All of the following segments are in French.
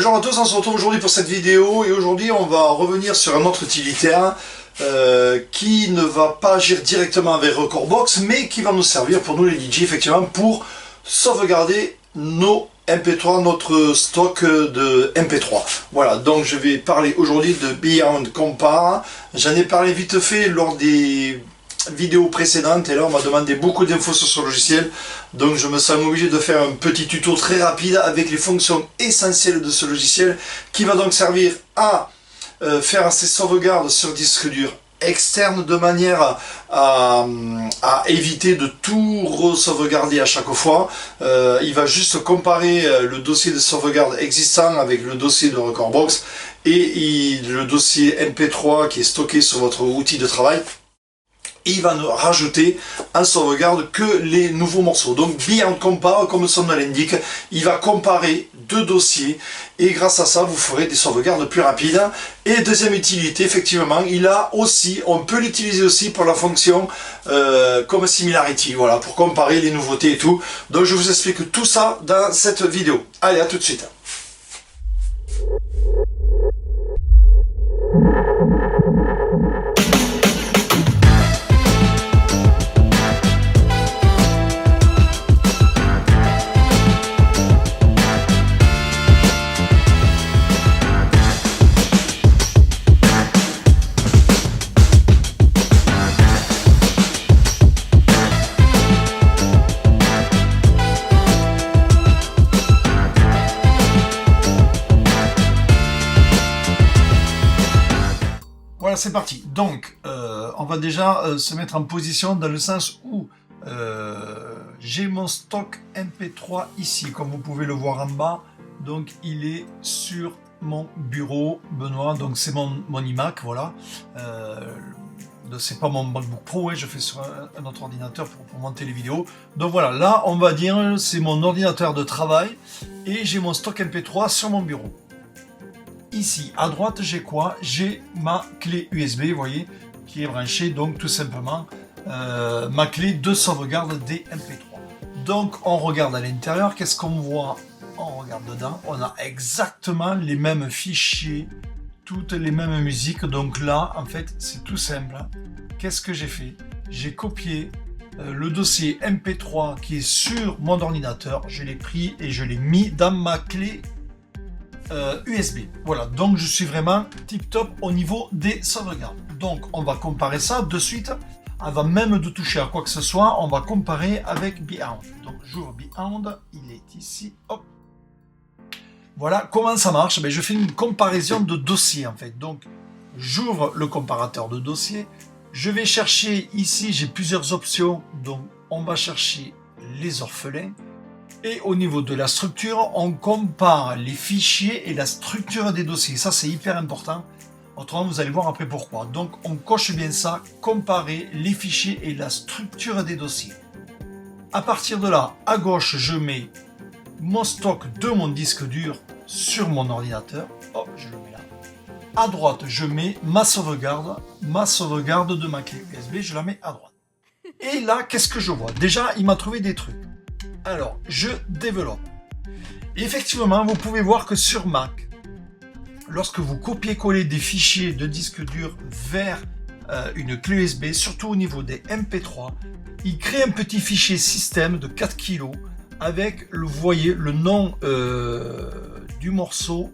Bonjour à tous, on se retrouve aujourd'hui pour cette vidéo et aujourd'hui on va revenir sur un autre utilitaire qui ne va pas agir directement avec Recordbox mais qui va nous servir pour nous les DJ effectivement pour sauvegarder nos MP3, notre stock de MP3. Voilà, donc je vais parler aujourd'hui de Beyond Compa. J'en ai parlé vite fait lors des vidéos précédentes et là on m'a demandé beaucoup d'infos sur ce logiciel, donc je me sens obligé de faire un petit tuto très rapide avec les fonctions essentielles de ce logiciel qui va donc servir à faire ces sauvegardes sur disque dur externe de manière à éviter de tout re-sauvegarder à chaque fois. Il va juste comparer le dossier de sauvegarde existant avec le dossier de Recordbox et le dossier MP3 qui est stocké sur votre outil de travail. Et il va nous rajouter en sauvegarde que les nouveaux morceaux. Donc Beyond Compa, comme son nom l'indique, il va comparer deux dossiers et grâce à ça vous ferez des sauvegardes plus rapides. Et deuxième utilité, effectivement, il a aussi, on peut l'utiliser aussi pour la fonction comme Similarity, voilà, pour comparer les nouveautés et tout. Donc je vous explique tout ça dans cette vidéo. Allez, à tout de suite. Voilà, c'est parti. Donc, on va déjà se mettre en position dans le sens où j'ai mon stock MP3 ici, comme vous pouvez le voir en bas. Donc, il est sur mon bureau, Benoît. Donc, c'est mon iMac, voilà. C'est pas mon MacBook Pro, ouais, je fais sur un autre ordinateur pour monter les vidéos. Donc voilà, là, on va dire, c'est mon ordinateur de travail et j'ai mon stock MP3 sur mon bureau. Ici, à droite, j'ai quoi? J'ai ma clé USB, vous voyez, qui est branchée, donc tout simplement, ma clé de sauvegarde des MP3. Donc, on regarde à l'intérieur, qu'est-ce qu'on voit? On regarde dedans, on a exactement les mêmes fichiers, toutes les mêmes musiques. Donc là, en fait, c'est tout simple. Qu'est-ce que j'ai fait? J'ai copié le dossier MP3 qui est sur mon ordinateur, je l'ai pris et je l'ai mis dans ma clé USB. Voilà, donc je suis vraiment tip top au niveau des sauvegardes. Donc on va comparer ça de suite, avant même de toucher à quoi que ce soit, on va comparer avec Beyond. Donc j'ouvre Beyond, il est ici, hop. Voilà, comment ça marche? Ben, je fais une comparaison de dossiers en fait. Donc j'ouvre le comparateur de dossiers, je vais chercher ici, j'ai plusieurs options, donc on va chercher les orphelins. Et au niveau de la structure, on compare les fichiers et la structure des dossiers. Ça, c'est hyper important. Autrement, vous allez voir après pourquoi. Donc, on coche bien ça, comparer les fichiers et la structure des dossiers. À partir de là, à gauche, je mets mon stock de mon disque dur sur mon ordinateur. Hop, je le mets là. À droite, je mets ma sauvegarde de ma clé USB, je la mets à droite. Et là, qu'est-ce que je vois? Déjà, il m'a trouvé des trucs. Alors, je développe. Et effectivement, vous pouvez voir que sur Mac, lorsque vous copiez-collez des fichiers de disque dur vers une clé USB, surtout au niveau des MP3, il crée un petit fichier système de 4 kg avec, vous voyez, le nom du morceau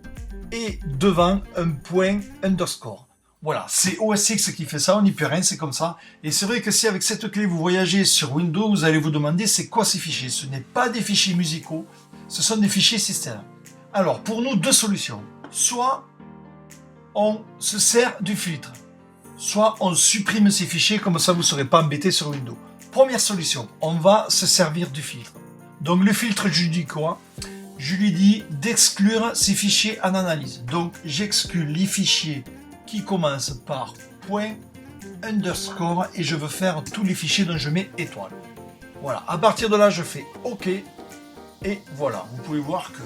et devant un point underscore. Voilà, c'est OS X qui fait ça, on n'y peut rien, c'est comme ça. Et c'est vrai que si avec cette clé vous voyagez sur Windows, vous allez vous demander c'est quoi ces fichiers. Ce n'est pas des fichiers musicaux, ce sont des fichiers système. Alors pour nous, deux solutions. Soit on se sert du filtre, soit on supprime ces fichiers, comme ça vous ne serez pas embêté sur Windows. Première solution, on va se servir du filtre. Donc le filtre, je lui dis quoi? Je lui dis d'exclure ces fichiers en analyse. Donc j'exclus les fichiers qui commence par point underscore et je veux faire tous les fichiers dont je mets étoile. Voilà, à partir de là je fais OK et voilà, vous pouvez voir que...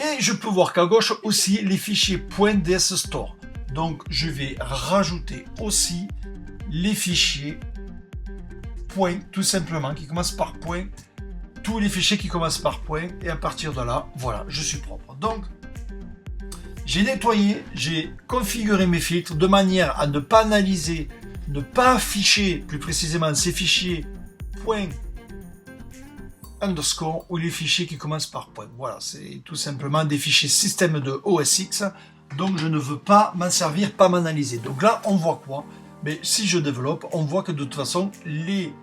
Et je peux voir qu'à gauche aussi les fichiers .dsstore. Donc je vais rajouter aussi les fichiers point, tout simplement, qui commencent par point, tous les fichiers qui commencent par point et à partir de là, voilà, je suis propre. Donc j'ai nettoyé, j'ai configuré mes filtres de manière à ne pas analyser, ne pas afficher plus précisément ces fichiers point underscore ou les fichiers qui commencent par point. Voilà, c'est tout simplement des fichiers système de OS X, donc je ne veux pas m'en servir, pas m'analyser. Donc là, on voit quoi? Mais si je développe, on voit que de toute façon, les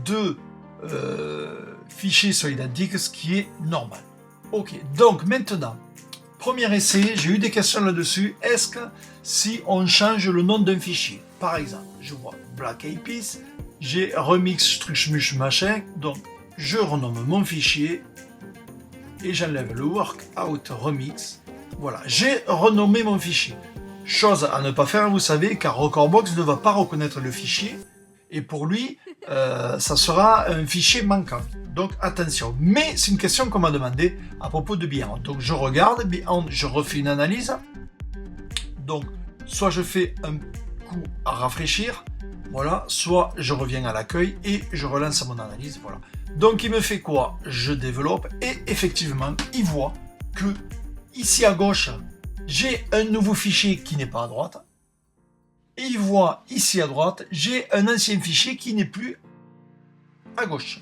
deux fichiers sont identiques, ce qui est normal. Ok, donc maintenant, premier essai, j'ai eu des questions là-dessus. Est-ce que si on change le nom d'un fichier, par exemple, je vois Black Eyed Peas, j'ai remix truc machin, donc je renomme mon fichier et j'enlève le workout remix. Voilà, j'ai renommé mon fichier. Chose à ne pas faire, vous savez, car Recordbox ne va pas reconnaître le fichier et pour lui, ça sera un fichier manquant. Donc attention. Mais c'est une question qu'on m'a demandé à propos de Beyond. Donc je regarde Beyond, je refais une analyse. Donc soit je fais un coup à rafraîchir, voilà, soit je reviens à l'accueil et je relance mon analyse, voilà. Donc il me fait quoi? Je développe et effectivement, il voit que ici à gauche, j'ai un nouveau fichier qui n'est pas à droite. Et il voit ici à droite, j'ai un ancien fichier qui n'est plus à gauche.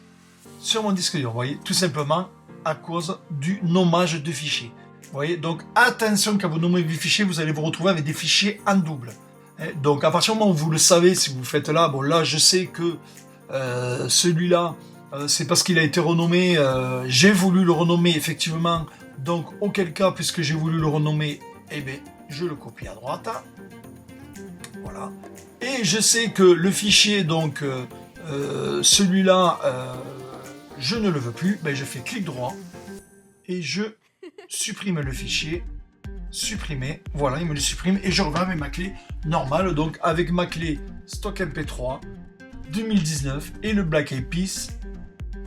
Sur mon disque dur, vous voyez, tout simplement à cause du nommage de fichiers. Vous voyez, donc attention quand vous nommez des fichiers, vous allez vous retrouver avec des fichiers en double. Donc à partir du moment où vous le savez, si vous faites là, bon là je sais que celui-là, c'est parce qu'il a été renommé, j'ai voulu le renommer effectivement, donc auquel cas, puisque j'ai voulu le renommer, eh bien, je le copie à droite. Voilà. Et je sais que le fichier, donc celui-là, je ne le veux plus, ben, je fais clic droit et je supprime le fichier. Supprimer, voilà, il me le supprime et je reviens avec ma clé normale, donc avec ma clé stock MP3 2019 et le Black Eyed Peas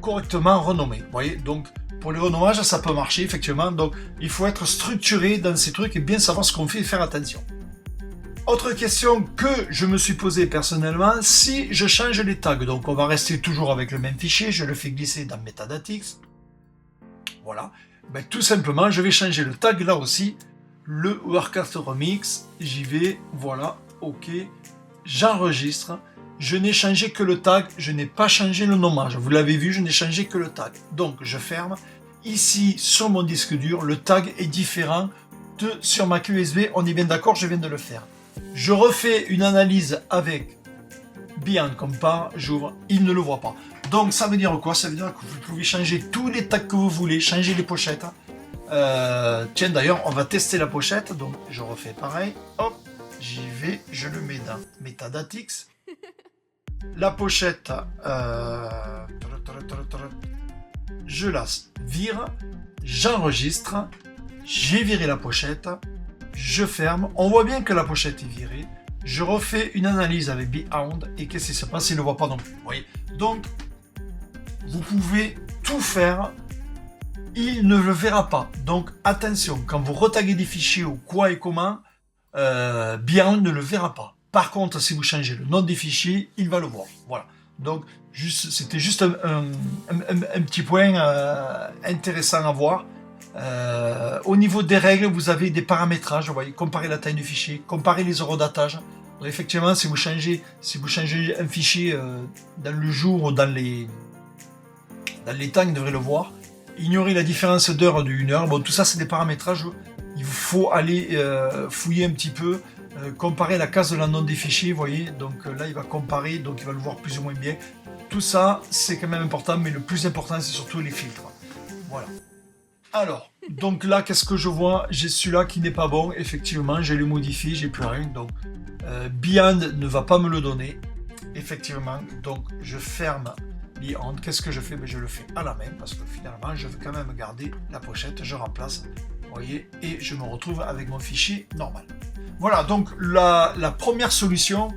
correctement renommé. Vous voyez, donc pour les renommages, ça peut marcher effectivement, donc il faut être structuré dans ces trucs et bien savoir ce qu'on fait et faire attention. Autre question que je me suis posée personnellement, si je change les tags, donc on va rester toujours avec le même fichier, je le fais glisser dans Metadatix, voilà, ben, tout simplement je vais changer le tag là aussi, le Workout Remix, j'y vais, voilà, ok, j'enregistre, je n'ai changé que le tag, je n'ai pas changé le nommage, vous l'avez vu, je n'ai changé que le tag, donc je ferme, ici sur mon disque dur, le tag est différent de sur ma clé USB, on est bien d'accord, je viens de le faire. Je refais une analyse avec Beyond Compare, j'ouvre, il ne le voit pas. Donc ça veut dire quoi? Ça veut dire que vous pouvez changer tous les tags que vous voulez, changer les pochettes. Tiens d'ailleurs, on va tester la pochette, donc je refais pareil, hop, j'y vais, je le mets dans Metadatix. La pochette, je la vire, j'enregistre, j'ai viré la pochette, je ferme, on voit bien que la pochette est virée, je refais une analyse avec Beyond et qu'est-ce qui se passe? Il ne le voit pas non plus. Vous voyez, donc vous pouvez tout faire, il ne le verra pas. Donc attention, quand vous retaguez des fichiers ou quoi et comment, Beyond ne le verra pas. Par contre, si vous changez le nom des fichiers, il va le voir. Voilà. Donc c'était juste un petit point intéressant à voir. Au niveau des règles, vous avez des paramétrages, vous voyez, comparer la taille du fichier, comparer les eurodatages. Donc, effectivement, si vous changez un fichier dans le jour ou dans les temps, vous devrez le voir. Ignorer la différence d'heure d'une heure. Bon, tout ça, c'est des paramétrages. Il faut aller fouiller un petit peu, comparer la case de la nom des fichiers, vous voyez. Donc là, il va comparer, donc il va le voir plus ou moins bien. Tout ça, c'est quand même important, mais le plus important, c'est surtout les filtres. Voilà. Alors, donc là, qu'est-ce que je vois? J'ai celui-là qui n'est pas bon, effectivement, j'ai le modifié, j'ai plus rien, donc Beyond ne va pas me le donner, effectivement, donc je ferme Beyond. Qu'est-ce que je fais? Ben, je le fais à la main, parce que finalement, je veux quand même garder la pochette, je remplace, vous voyez, et je me retrouve avec mon fichier normal. Voilà, donc la première solution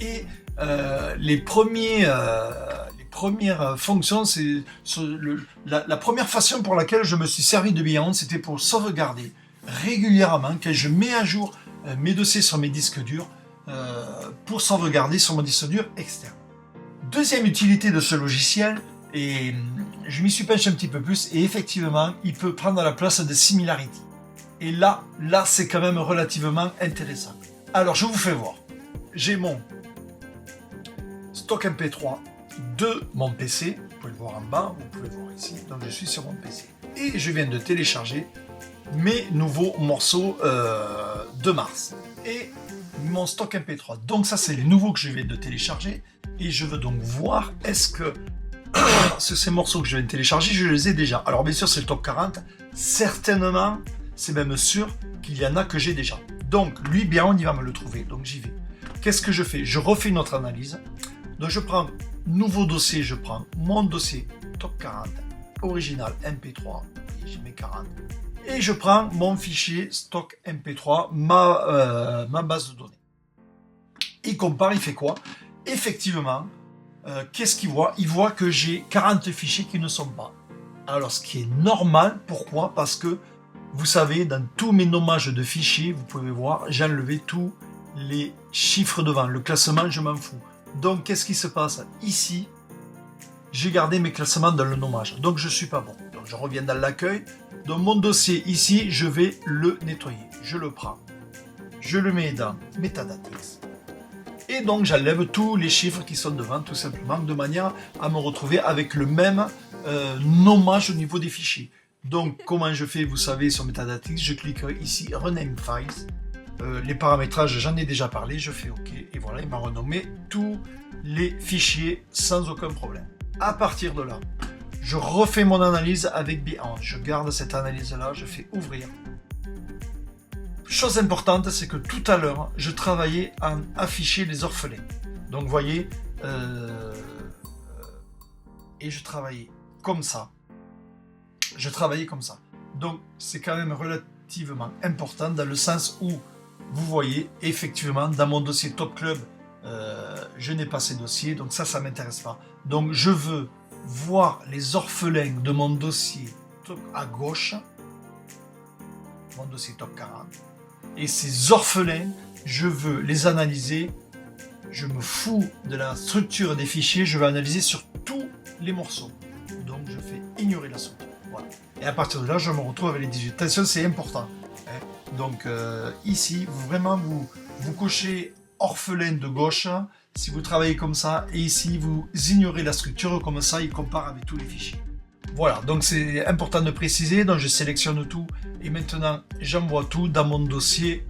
et les premières fonctions, c'est la première façon pour laquelle je me suis servi de Beyond, c'était pour sauvegarder régulièrement, quand je mets à jour mes dossiers sur mes disques durs, pour sauvegarder sur mon disque dur externe. Deuxième utilité de ce logiciel, et je m'y suis penché un petit peu plus, et effectivement, il peut prendre la place de Similarity. Et là c'est quand même relativement intéressant. Alors je vous fais voir. J'ai mon stock MP3 de mon PC. Vous pouvez le voir en bas, vous pouvez le voir ici. Donc je suis sur mon PC. Et je viens de télécharger mes nouveaux morceaux de mars. Et mon stock MP3. Donc ça c'est les nouveaux que je viens de télécharger. Et je veux donc voir est-ce que ces morceaux que je viens de télécharger, je les ai déjà. Alors bien sûr c'est le top 40. Certainement, c'est même sûr qu'il y en a que j'ai déjà. Donc lui bien on y va me le trouver. Donc j'y vais. Qu'est-ce que je fais? Je refais une autre analyse. Donc je prends nouveau dossier, je prends mon dossier top 40 original MP3, et j'ai mes 40, et je prends mon fichier stock MP3, ma base de données. Il compare, il fait quoi? Effectivement, qu'est-ce qu'il voit? Il voit que j'ai 40 fichiers qui ne sont pas. Alors ce qui est normal, pourquoi? Parce que vous savez, dans tous mes nommages de fichiers, vous pouvez voir, j'ai enlevé tous les chiffres devant. Le classement, je m'en fous. Donc, qu'est-ce qui se passe? Ici, j'ai gardé mes classements dans le nommage. Donc, je ne suis pas bon. Donc, je reviens dans l'accueil. Dans mon dossier, ici, je vais le nettoyer. Je le prends. Je le mets dans Metadatics. Et donc, j'enlève tous les chiffres qui sont devant, tout simplement, de manière à me retrouver avec le même nommage au niveau des fichiers. Donc, comment je fais? Vous savez, sur Metadatics, je clique ici Rename Files. Les paramétrages, j'en ai déjà parlé, je fais OK, et voilà, il m'a renommé tous les fichiers sans aucun problème. À partir de là, je refais mon analyse avec Behance, je garde cette analyse-là, je fais ouvrir. Chose importante, c'est que tout à l'heure, je travaillais à afficher les orphelins. Donc, vous voyez, et je travaillais comme ça. Donc, c'est quand même relativement important dans le sens où vous voyez, effectivement, dans mon dossier Top Club, je n'ai pas ces dossiers, donc ça ne m'intéresse pas. Donc, je veux voir les orphelins de mon dossier à gauche, mon dossier Top 40. Et ces orphelins, je veux les analyser. Je me fous de la structure des fichiers, je veux analyser sur tous les morceaux. Donc, je fais ignorer la structure. Voilà. Et à partir de là, je me retrouve avec les 18. Attention, c'est important. Donc ici, vous cochez orphelin de gauche, si vous travaillez comme ça, et ici, vous ignorez la structure, comme ça, il compare avec tous les fichiers. Voilà, donc c'est important de préciser, donc je sélectionne tout, et maintenant, j'envoie tout dans mon dossier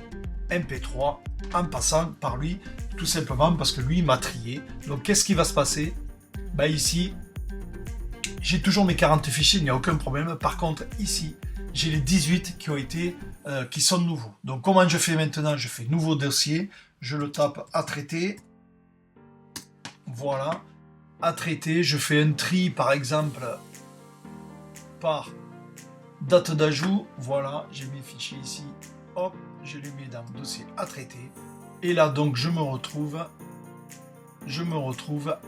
MP3, en passant par lui, tout simplement parce que lui, il m'a trié. Donc qu'est-ce qui va se passer? Ici, j'ai toujours mes 40 fichiers, il n'y a aucun problème. Par contre, ici, j'ai les 18 qui sont nouveaux. Donc, comment je fais maintenant? Je fais nouveau dossier, je le tape à traiter. Voilà, à traiter. Je fais un tri, par exemple, par date d'ajout. Voilà, j'ai mes fichiers ici. Hop, je les mets dans le dossier à traiter. Et là, donc, je me retrouve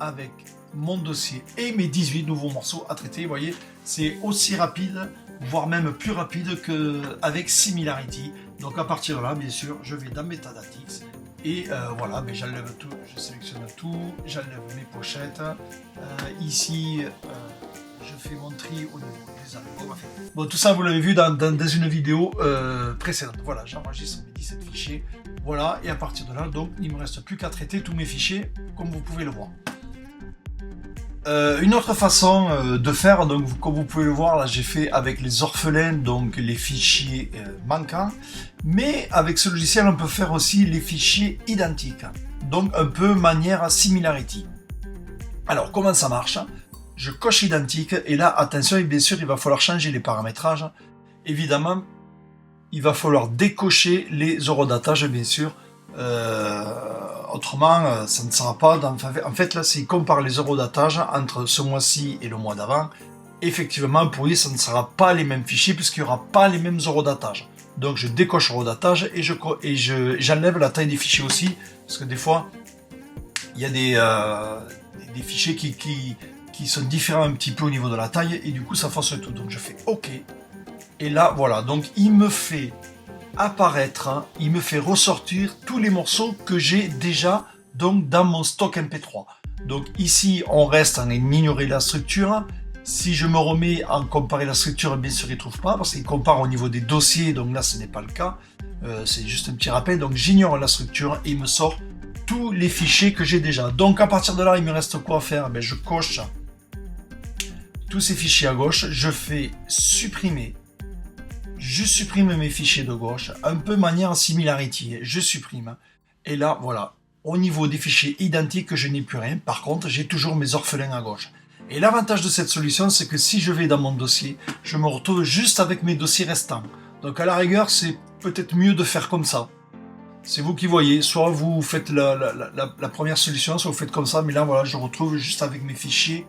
avec mon dossier et mes 18 nouveaux morceaux à traiter. Vous voyez, c'est aussi rapide, voire même plus rapide qu'avec Similarity. Donc à partir de là, bien sûr, je vais dans Metadatics et voilà, j'enlève tout, je sélectionne tout, j'enlève mes pochettes. Ici, je fais mon tri au niveau des albums. Bon, tout ça, vous l'avez vu dans une vidéo précédente. Voilà, j'enregistre mes 17 fichiers. Voilà, et à partir de là, donc, il ne me reste plus qu'à traiter tous mes fichiers, comme vous pouvez le voir. Une autre façon de faire, donc comme vous pouvez le voir, là j'ai fait avec les orphelins, donc les fichiers manquants, mais avec ce logiciel on peut faire aussi les fichiers identiques, donc un peu manière Similarity. Alors comment ça marche? Je coche identique, et là attention, et bien sûr il va falloir changer les paramétrages. Évidemment, il va falloir décocher les eurodatages, bien sûr. Autrement, ça ne sera pas... En fait, là, s'il compare les eurodatages entre ce mois-ci et le mois d'avant, effectivement, pour lui, ça ne sera pas les mêmes fichiers puisqu'il n'y aura pas les mêmes eurodatages. Donc, je décoche eurodatage et j'enlève la taille des fichiers aussi, parce que des fois, il y a des fichiers qui sont différents un petit peu au niveau de la taille, et du coup, ça force tout. Donc, je fais OK. Et là, voilà. Donc, il me fait apparaître, il me fait ressortir tous les morceaux que j'ai déjà donc dans mon stock MP3. Donc ici on reste à ignorer la structure, Si je me remets à comparer la structure, bien sûr, il ne trouve pas, parce qu'il compare au niveau des dossiers, donc là, ce n'est pas le cas. C'est juste un petit rappel, donc j'ignore la structure et il me sort tous les fichiers que j'ai déjà. Donc à partir de là, il me reste quoi à faire? Ben, je coche tous ces fichiers à gauche, je fais supprimer. Je supprime mes fichiers de gauche, un peu manière similarity, je supprime. Et là, voilà, au niveau des fichiers identiques, je n'ai plus rien. Par contre, j'ai toujours mes orphelins à gauche. Et l'avantage de cette solution, c'est que si je vais dans mon dossier, je me retrouve juste avec mes dossiers restants. Donc à la rigueur, c'est peut-être mieux de faire comme ça. C'est vous qui voyez, soit vous faites la première solution, soit vous faites comme ça, mais là, voilà, je retrouve juste avec mes fichiers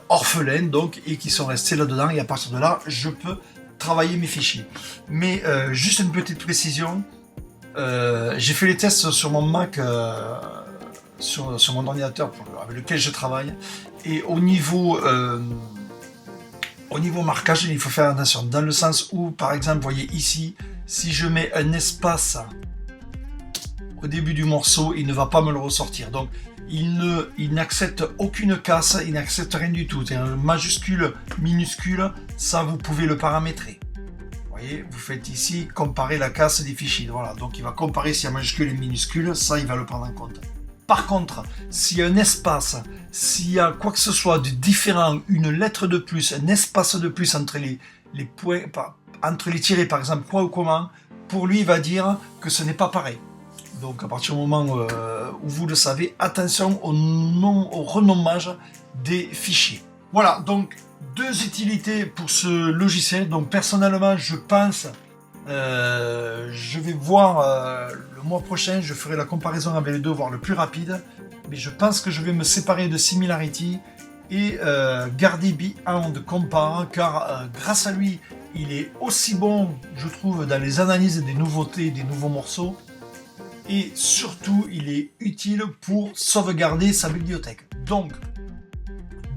orphelins, donc, et qui sont restés là-dedans, et à partir de là, je peux travailler mes fichiers. Mais juste une petite précision, j'ai fait les tests sur mon Mac, sur mon ordinateur avec lequel je travaille, et au niveau marquage, il faut faire attention, dans le sens où, par exemple, vous voyez ici, si je mets un espace au début du morceau, il ne va pas me le ressortir. Donc, il n'accepte aucune casse, il n'accepte rien du tout. C'est un majuscule, minuscule, ça vous pouvez le paramétrer. Vous voyez, vous faites ici comparer la casse des fichiers. Voilà, donc il va comparer s'il y a majuscule et minuscule, ça il va le prendre en compte. Par contre, s'il y a un espace, s'il y a quoi que ce soit de différent, une lettre de plus, un espace de plus entre les points, entre les tirés par exemple, quoi ou comment, pour lui il va dire que ce n'est pas pareil. Donc à partir du moment où vous le savez, attention au renommage des fichiers. Voilà, donc 2 utilités pour ce logiciel. Donc personnellement, je pense, je vais voir le mois prochain, je ferai la comparaison avec les deux, voir le plus rapide. Mais je pense que je vais me séparer de Similarity et garder Beyond Compare, car grâce à lui, il est aussi bon, je trouve, dans les analyses des nouveautés, des nouveaux morceaux. Et surtout, il est utile pour sauvegarder sa bibliothèque. Donc,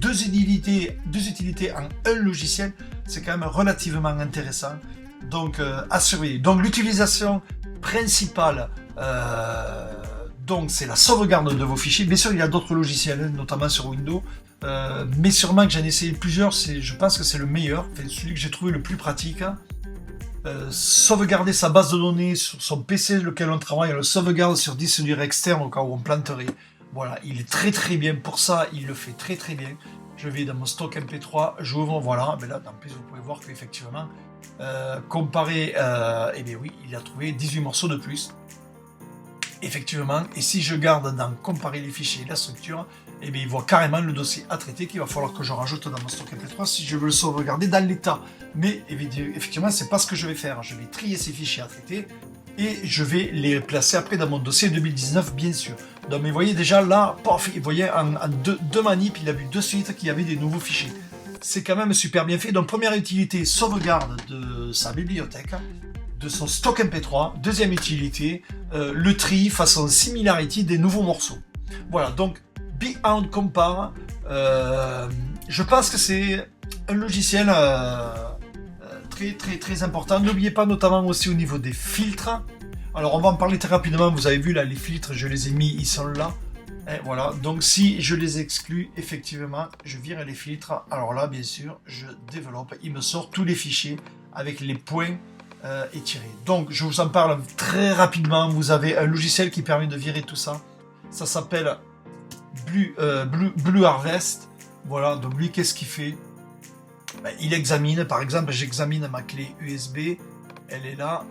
2 utilités en un logiciel, c'est quand même relativement intéressant. Donc, à surveiller. Donc, l'utilisation principale, donc, c'est la sauvegarde de vos fichiers. Bien sûr, il y a d'autres logiciels, notamment sur Windows. Mais sur Mac, j'en ai essayé plusieurs. Je pense que c'est le meilleur, enfin, celui que j'ai trouvé le plus pratique. Sauvegarder sa base de données sur son PC lequel on travaille, on le sauvegarde sur disque dur externe au cas où on planterait. Voilà, il est très très bien pour ça, il le fait très très bien. Je vais dans mon stock MP3, j'ouvre, voilà, mais là en plus vous pouvez voir qu'effectivement, comparé, eh bien oui, il a trouvé 18 morceaux de plus. Effectivement, et si je garde dans comparer les fichiers et la structure, eh bien, il voit carrément le dossier à traiter qu'il va falloir que je rajoute dans mon stock MP3 si je veux le sauvegarder dans l'état. Mais effectivement, c'est pas ce que je vais faire. Je vais trier ces fichiers à traiter et je vais les placer après dans mon dossier 2019, bien sûr. Donc, mais vous voyez déjà là, paf, vous voyez en deux manips, il a vu de suite qu'il y avait des nouveaux fichiers. C'est quand même super bien fait. Donc, première utilité, sauvegarde de sa bibliothèque, de son stock MP3. Deuxième utilité, le tri façon Similarity des nouveaux morceaux. Voilà, donc Beyond Compare, je pense que c'est un logiciel très très très important. N'oubliez pas notamment aussi au niveau des filtres. Alors on va en parler très rapidement, vous avez vu là les filtres, je les ai mis, ils sont là. Et voilà, donc si je les exclus, effectivement, je vire les filtres. Alors là, bien sûr, je développe, il me sort tous les fichiers avec les points étirés. Donc je vous en parle très rapidement, vous avez un logiciel qui permet de virer tout ça. Ça s'appelle Blue Harvest. Voilà, donc lui, qu'est-ce qu'il fait? Ben, il examine, par exemple, j'examine ma clé USB, elle est là,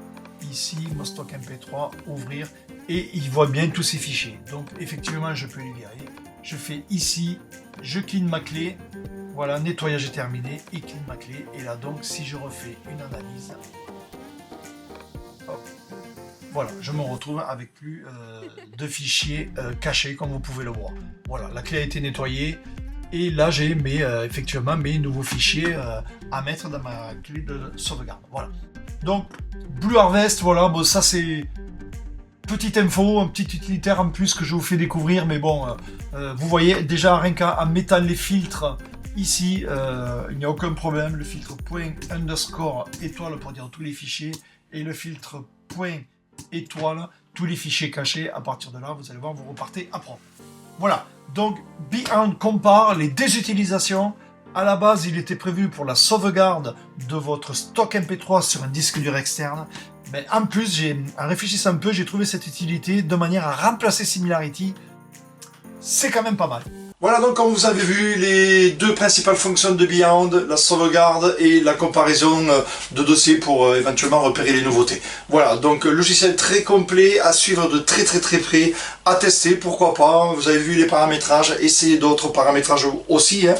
ici, mon stock MP3, ouvrir, et il voit bien tous ces fichiers. Donc, effectivement, je peux les virer. Je fais ici, je clean ma clé, voilà, nettoyage est terminé, il clean ma clé, et là, donc, si je refais une analyse, hop, voilà, je me retrouve avec plus de fichiers cachés, comme vous pouvez le voir. Voilà, la clé a été nettoyée. Et là, j'ai effectivement mes nouveaux fichiers à mettre dans ma clé de sauvegarde. Voilà. Donc, Blue Harvest, voilà, bon, ça c'est petite info, un petit utilitaire en plus que je vous fais découvrir. Mais bon, vous voyez, déjà, rien qu'en mettant les filtres ici, il n'y a aucun problème. Le filtre point underscore étoile pour dire tous les fichiers. Et le filtre point étoile, tous les fichiers cachés. À partir de là, vous allez voir, vous repartez à propre. Voilà, donc Beyond Compare, les 2 utilisations, À la base, il était prévu pour la sauvegarde de votre stock MP3 sur un disque dur externe. Mais en plus, en réfléchissant un peu, j'ai trouvé cette utilité de manière à remplacer Similarity. C'est quand même pas mal. Voilà donc comme vous avez vu les deux principales fonctions de Beyond, la sauvegarde et la comparaison de dossiers pour éventuellement repérer les nouveautés. Voilà donc logiciel très complet à suivre de très près, à tester pourquoi pas. Vous avez vu les paramétrages, essayez d'autres paramétrages aussi. Hein.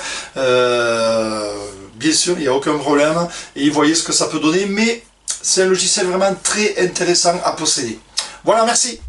Bien sûr, il n'y a aucun problème et vous voyez ce que ça peut donner, mais c'est un logiciel vraiment très intéressant à posséder. Voilà, merci.